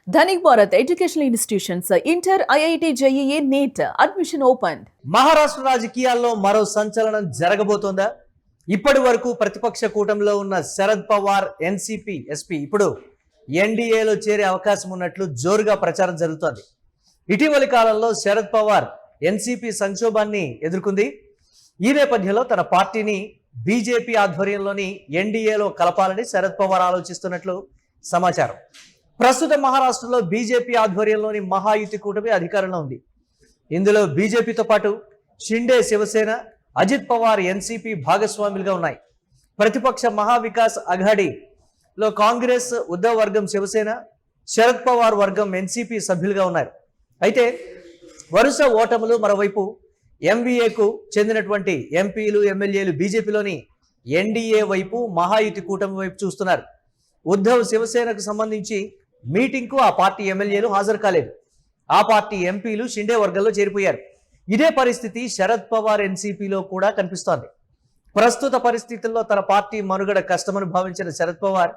Dhanik Bharat educational institutions inter IIT JEE NEET admission open. Maharashtra రాజకీయాల్లో మరో సంచలనం జరగబోతోందా? ఇప్పటి వరకు ప్రతిపక్ష కూటమిలో ఉన్న శరద్ పవార్ ఎన్సీపీ ఎస్పీ ఇప్పుడు ఎన్డీఏలో చేరే అవకాశం ఉన్నట్లు జోరుగా ప్రచారం జరుగుతోంది. ఇటీవలి కాలంలో శరద్ పవార్ ఎన్సీపీ సంక్షోభాన్ని ఎదుర్కొంది. ఈ నేపథ్యంలో తన పార్టీని బీజేపీ ఆధ్వర్యంలోని ఎన్డీఏలో కలపాలని శరద్ పవార్ ఆలోచిస్తున్నట్లు సమాచారం. ప్రస్తుతం మహారాష్ట్రలో బీజేపీ ఆధ్వర్యంలోని మహాయుతి కూటమి అధికారంలో ఉంది. ఇందులో బీజేపీతో పాటు షిండే శివసేన, అజిత్ పవార్ ఎన్సీపీ భాగస్వాములుగా ఉన్నాయి. ప్రతిపక్ష మహావికాస్ అఘాడీలో కాంగ్రెస్, ఉద్ధవ్ వర్గం శివసేన, శరద్ పవార్ వర్గం ఎన్సీపీ సభ్యులుగా ఉన్నారు. అయితే వరుస ఓటములు, మరోవైపు ఎంవీఏకు చెందినటువంటి ఎంపీలు, ఎమ్మెల్యేలు బీజేపీలోని ఎన్డీఏ వైపు, మహాయుతి కూటమి వైపు చూస్తున్నారు. ఉద్ధవ్ శివసేనకు సంబంధించి మీటింగ్కు ఆ పార్టీ ఎమ్మెల్యేలు హాజరు కాలేదు. ఆ పార్టీ ఎంపీలు షిండే వర్గంలో చేరిపోయారు. ఇదే పరిస్థితి శరద్ పవార్ ఎన్సీపీలో కూడా కనిపిస్తోంది. ప్రస్తుత పరిస్థితుల్లో తన పార్టీ మనుగడ కష్టమని భావించిన శరద్ పవార్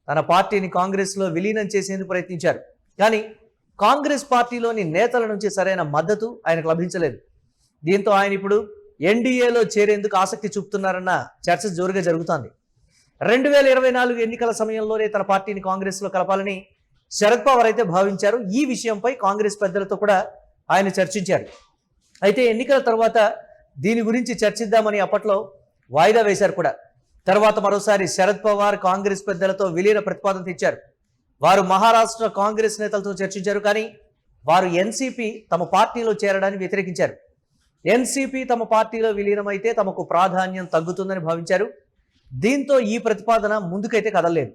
తన పార్టీని కాంగ్రెస్లో విలీనం చేసేందుకు ప్రయత్నించారు. కానీ కాంగ్రెస్ పార్టీలోని నేతల నుంచి సరైన మద్దతు ఆయనకు లభించలేదు. దీంతో ఆయన ఇప్పుడు ఎన్డీఏలో చేరేందుకు ఆసక్తి చూపుతున్నారన్న చర్చ జోరుగా జరుగుతోంది. 2024 ఎన్నికల సమయంలోనే తన పార్టీని కాంగ్రెస్లో కలపాలని శరద్ పవార్ అయితే భావించారు. ఈ విషయంపై కాంగ్రెస్ పెద్దలతో కూడా ఆయన చర్చించారు. అయితే ఎన్నికల తర్వాత దీని గురించి చర్చిద్దామని అప్పట్లో వాయిదా వేశారు కూడా. తర్వాత మరోసారి శరద్ పవార్ కాంగ్రెస్ పెద్దలతో విలీన ప్రతిపాదన తెచ్చారు. వారు మహారాష్ట్ర కాంగ్రెస్ నేతలతో చర్చించారు. కానీ వారు ఎన్సీపీ తమ పార్టీలో చేరడాన్ని వ్యతిరేకించారు. ఎన్సీపీ తమ పార్టీలో విలీనమైతే తమకు ప్రాధాన్యం తగ్గుతుందని భావించారు. దీంతో ఈ ప్రతిపాదన ముందుకైతే కదలలేదు.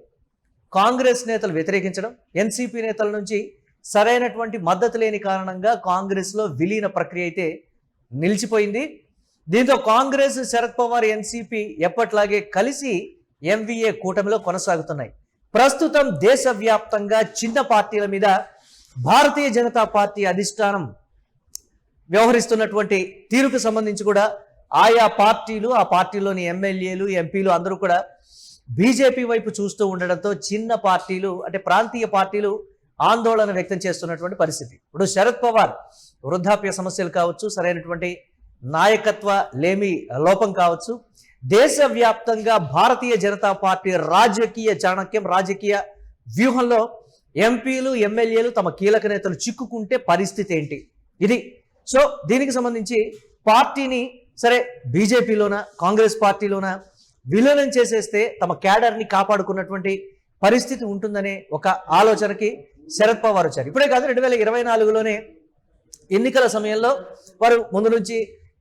కాంగ్రెస్ నేతలు వ్యతిరేకించడం, ఎన్సీపీ నేతల నుంచి సరైనటువంటి మద్దతు లేని కారణంగా కాంగ్రెస్లో విలీన ప్రక్రియ అయితే నిలిచిపోయింది. దీంతో కాంగ్రెస్, శరద్ పవార్ ఎన్సీపీ ఎప్పట్లాగే కలిసి ఎంవీఏ కూటమిలో కొనసాగుతున్నాయి. ప్రస్తుతం దేశవ్యాప్తంగా చిన్న పార్టీల మీద భారతీయ జనతా పార్టీ అధిష్టానం వ్యవహరిస్తున్నటువంటి తీరుకు సంబంధించి కూడా ఆయా పార్టీలు, ఆ పార్టీలోని ఎమ్మెల్యేలు, ఎంపీలు అందరూ కూడా బీజేపీ వైపు చూస్తూ ఉండడంతో చిన్న పార్టీలు, అంటే ప్రాంతీయ పార్టీలు ఆందోళన వ్యక్తం చేస్తున్నటువంటి పరిస్థితి. ఇప్పుడు శరద్ పవార్ వృద్ధాప్య సమస్యలు కావచ్చు, సరైనటువంటి నాయకత్వ లేమి లోపం కావచ్చు, దేశవ్యాప్తంగా భారతీయ జనతా పార్టీ రాజకీయ చాణక్యం, రాజకీయ వ్యూహంలో ఎంపీలు, ఎమ్మెల్యేలు, తమ కీలక నేతలు చిక్కుకుంటే పరిస్థితి ఏంటి ఇది. సో దీనికి సంబంధించి పార్టీని సరే బీజేపీలోన, కాంగ్రెస్ పార్టీలోన విలీనం చేసేస్తే తమ క్యాడర్ని కాపాడుకున్నటువంటి పరిస్థితి ఉంటుందనే ఒక ఆలోచనకి శరద్ పవార్ వచ్చారు. ఇప్పుడే కాదు, 2024లోనే ఎన్నికల సమయంలో వారు ముందు నుంచి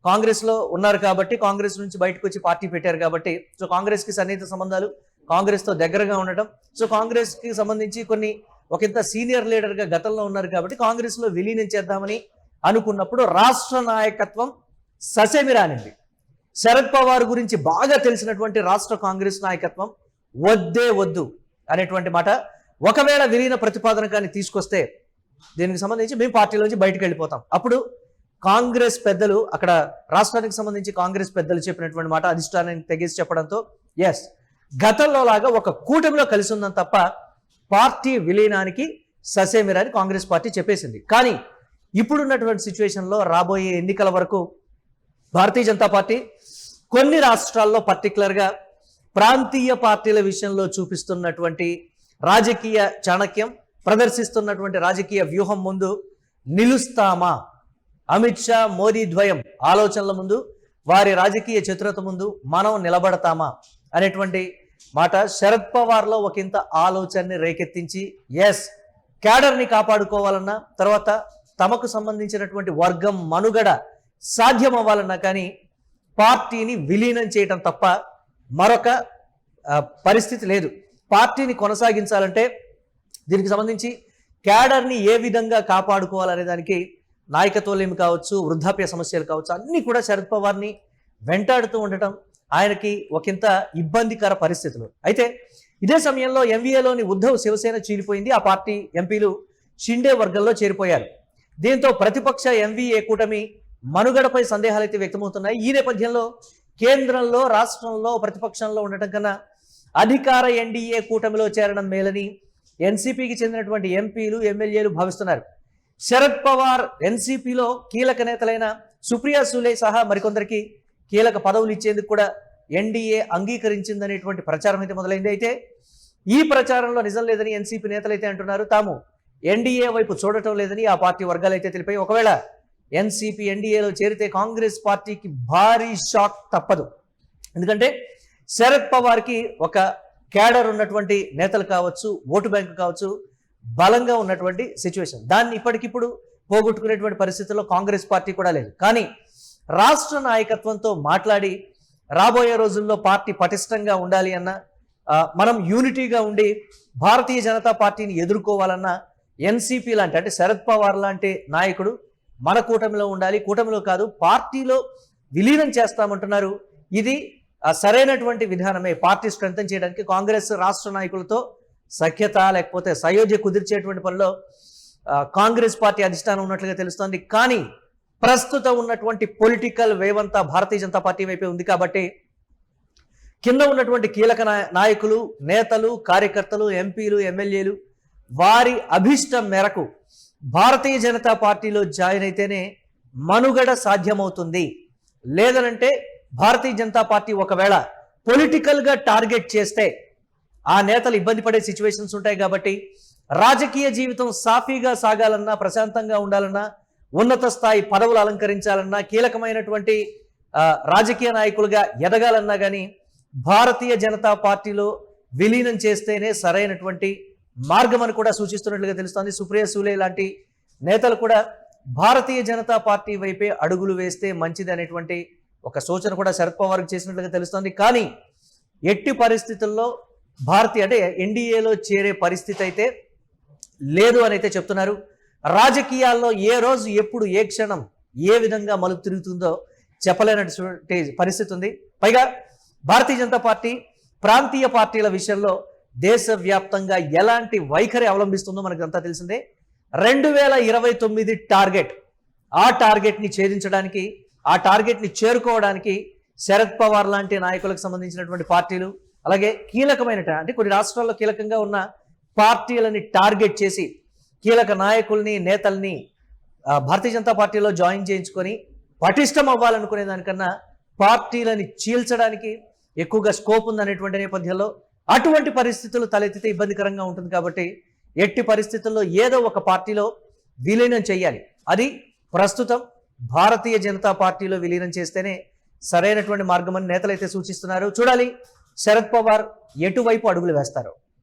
కాంగ్రెస్లో ఉన్నారు కాబట్టి, కాంగ్రెస్ నుంచి బయటకు వచ్చి పార్టీ పెట్టారు కాబట్టి, సో కాంగ్రెస్కి సన్నిహిత సంబంధాలు, కాంగ్రెస్తో దగ్గరగా ఉండటం, సో కాంగ్రెస్కి సంబంధించి ఒకంత సీనియర్ లీడర్గా గతంలో ఉన్నారు కాబట్టి కాంగ్రెస్లో విలీనం చేద్దామని అనుకున్నప్పుడు రాష్ట్ర నాయకత్వం ససేమిరానింది. శరద్ పవార్ గురించి బాగా తెలిసినటువంటి రాష్ట్ర కాంగ్రెస్ నాయకత్వం వద్దే వద్దు అనేటువంటి మాట, ఒకవేళ విలీన ప్రతిపాదన కానీ తీసుకొస్తే దీనికి సంబంధించి మేము పార్టీలోంచి బయటకు వెళ్ళిపోతాం. అప్పుడు కాంగ్రెస్ పెద్దలు, అక్కడ రాష్ట్రానికి సంబంధించి కాంగ్రెస్ పెద్దలు చెప్పినటువంటి మాట అధిష్టానానికి తెగేసి చెప్పడంతో ఎస్, గతంలో లాగా ఒక కూటమిలో కలిసి ఉందని తప్ప పార్టీ విలీనానికి ససేమిరాని కాంగ్రెస్ పార్టీ చెప్పేసింది. కానీ ఇప్పుడున్నటువంటి సిచ్యువేషన్లో రాబోయే ఎన్నికల వరకు భారతీయ జనతా పార్టీ కొన్ని రాష్ట్రాల్లో పర్టికులర్గా ప్రాంతీయ పార్టీల విషయంలో చూపిస్తున్నటువంటి రాజకీయ చాణక్యం, ప్రదర్శిస్తున్నటువంటి రాజకీయ వ్యూహం ముందు నిలుస్తామా, అమిత్ షా, మోదీ ద్వయం ఆలోచనల ముందు, వారి రాజకీయ చతురత ముందు మనం నిలబడతామా అనేటువంటి మాట శరద్ పవార్లో ఒకంత ఆలోచనని రేకెత్తించి ఎస్, క్యాడర్ని కాపాడుకోవాలన్నా, తర్వాత తమకు సంబంధించినటువంటి వర్గం మనుగడ సాధ్యం అవ్వాలన్నా కానీ పార్టీని విలీనం చేయటం తప్ప మరొక పరిస్థితి లేదు. పార్టీని కొనసాగించాలంటే దీనికి సంబంధించి క్యాడర్ని ఏ విధంగా కాపాడుకోవాలనే దానికి నాయకత్వలేమి కావచ్చు, వృద్ధాప్య సమస్యలు కావచ్చు, అన్నీ కూడా శరద్ పవార్ని వెంటాడుతూ ఉండటం ఆయనకి ఒకంత ఇబ్బందికర పరిస్థితులు. అయితే ఇదే సమయంలో ఎంవీఏలోని ఉద్ధవ్ శివసేన చీలిపోయింది. ఆ పార్టీ ఎంపీలు షిండే వర్గంలో చేరిపోయారు. దీంతో ప్రతిపక్ష ఎంవీఏ కూటమి మనుగడపై సందేహాలు అయితే వ్యక్తమవుతున్నాయి. ఈ నేపథ్యంలో కేంద్రంలో, రాష్ట్రంలో ప్రతిపక్షంలో ఉండటం కన్నా అధికార ఎన్డీఏ కూటమిలో చేరడం మేలని ఎన్సీపీకి చెందినటువంటి ఎంపీలు ఎమ్మెల్యేలు భావిస్తున్నారు. శరద్ పవార్ ఎన్సీపీలో కీలక నేతలైన సుప్రియా సూలే సహా మరికొందరికి కీలక పదవులు ఇచ్చేందుకు కూడా ఎన్డీఏ అంగీకరించిందనేటువంటి ప్రచారం అయితే మొదలైంది. అయితే ఈ ప్రచారంలో నిజం లేదని ఎన్సీపీ నేతలు అయితే అంటున్నారు. తాము ఎన్డీఏ వైపు చూడటం లేదని ఆ పార్టీ వర్గాలు అయితే తెలిపాయి. ఒకవేళ ఎన్సీపీ ఎన్డీఏలో చేరితే కాంగ్రెస్ పార్టీకి భారీ షాక్ తప్పదు. ఎందుకంటే శరద్ పవార్కి ఒక క్యాడర్ ఉన్నటువంటి నేతలు కావచ్చు, ఓటు బ్యాంకు కావచ్చు, బలంగా ఉన్నటువంటి సిచ్యువేషన్. దాన్ని ఇప్పటికిప్పుడు పోగొట్టుకునేటువంటి పరిస్థితుల్లో కాంగ్రెస్ పార్టీ కూడా లేదు. కానీ రాష్ట్ర నాయకత్వంతో మాట్లాడి రాబోయే రోజుల్లో పార్టీ పటిష్టంగా ఉండాలి అన్న, మనం యూనిటీగా ఉండి భారతీయ జనతా పార్టీని ఎదుర్కోవాలన్న ఎన్సీపీ లాంటి, అంటే శరద్ పవార్ లాంటి నాయకుడు మన కూటమిలో ఉండాలి, కూటమిలో కాదు పార్టీలో విలీనం చేస్తామంటున్నారు. ఇది సరైనటువంటి విధానమే. పార్టీ స్ట్రెంథన్ చేయడానికి కాంగ్రెస్ రాష్ట్ర నాయకులతో సఖ్యత లేకపోతే సయోధ్య కుదిర్చేటువంటి పనిలో కాంగ్రెస్ పార్టీ అధిష్టానం ఉన్నట్లుగా తెలుస్తోంది. కానీ ప్రస్తుతం ఉన్నటువంటి పొలిటికల్ వేవ్ అంతా భారతీయ జనతా పార్టీ వైపే ఉంది. కాబట్టి కింద ఉన్నటువంటి కీలక నాయకులు, నేతలు, కార్యకర్తలు, ఎంపీలు, ఎమ్మెల్యేలు వారి అభిష్టం మేరకు భారతీయ జనతా పార్టీలో జాయిన్ అయితేనే మనుగడ సాధ్యమవుతుంది. లేదనంటే భారతీయ జనతా పార్టీ ఒకవేళ పొలిటికల్గా టార్గెట్ చేస్తే ఆ నేతలు ఇబ్బంది పడే సిచ్యువేషన్స్ ఉంటాయి. కాబట్టి రాజకీయ జీవితం సాఫీగా సాగాలన్నా, ప్రశాంతంగా ఉండాలన్నా, ఉన్నత స్థాయి పదవులు అలంకరించాలన్నా, కీలకమైనటువంటి రాజకీయ నాయకులుగా ఎదగాలన్నా కానీ భారతీయ జనతా పార్టీలో విలీనం చేస్తేనే సరైనటువంటి మార్గం అని కూడా సూచిస్తున్నట్లుగా తెలుస్తోంది. సుప్రియా సూలే లాంటి నేతలు కూడా భారతీయ జనతా పార్టీ వైపే అడుగులు వేస్తే మంచిది అనేటువంటి ఒక సూచన కూడా శరద్ పవార్కి చేసినట్లుగా తెలుస్తోంది. కానీ ఎట్టి పరిస్థితుల్లో భారతీయ అంటే ఎన్డీఏలో చేరే పరిస్థితి అయితే లేదు అని అయితే చెప్తున్నారు. రాజకీయాల్లో ఏ రోజు ఎప్పుడు ఏ క్షణం ఏ విధంగా మలుపు తిరుగుతుందో చెప్పలేనటువంటి పరిస్థితి ఉంది. పైగా భారతీయ జనతా పార్టీ ప్రాంతీయ పార్టీల విషయంలో దేశవ్యాప్తంగా ఎలాంటి వైఖరి అవలంబిస్తుందో మనకంతా తెలిసిందే. 2029 టార్గెట్, ఆ టార్గెట్ని ఛేదించడానికి, ఆ టార్గెట్ని చేరుకోవడానికి శరద్ పవార్ లాంటి నాయకులకు సంబంధించినటువంటి పార్టీలు, అలాగే కీలకమైన అంటే కొన్ని రాష్ట్రాల్లో కీలకంగా ఉన్న పార్టీలని టార్గెట్ చేసి కీలక నాయకుల్ని, నేతల్ని భారతీయ జనతా పార్టీలో జాయిన్ చేయించుకొని పటిష్టం అవ్వాలనుకునే దానికన్నా పార్టీలని చీల్చడానికి ఎక్కువగా స్కోప్ ఉందనేటువంటి నేపథ్యంలో అటువంటి పరిస్థితులు తలెత్తితే ఇబ్బందికరంగా ఉంటుంది. కాబట్టి ఎట్టి పరిస్థితుల్లో ఏదో ఒక పార్టీలో విలీనం చేయాలి. అది ప్రస్తుతం భారతీయ జనతా పార్టీలో విలీనం చేస్తేనే సరైనటువంటి మార్గం అని నేతలైతే సూచిస్తున్నారు. చూడాలి శరద్ పవార్ ఎటువైపు అడుగులు వేస్తారు.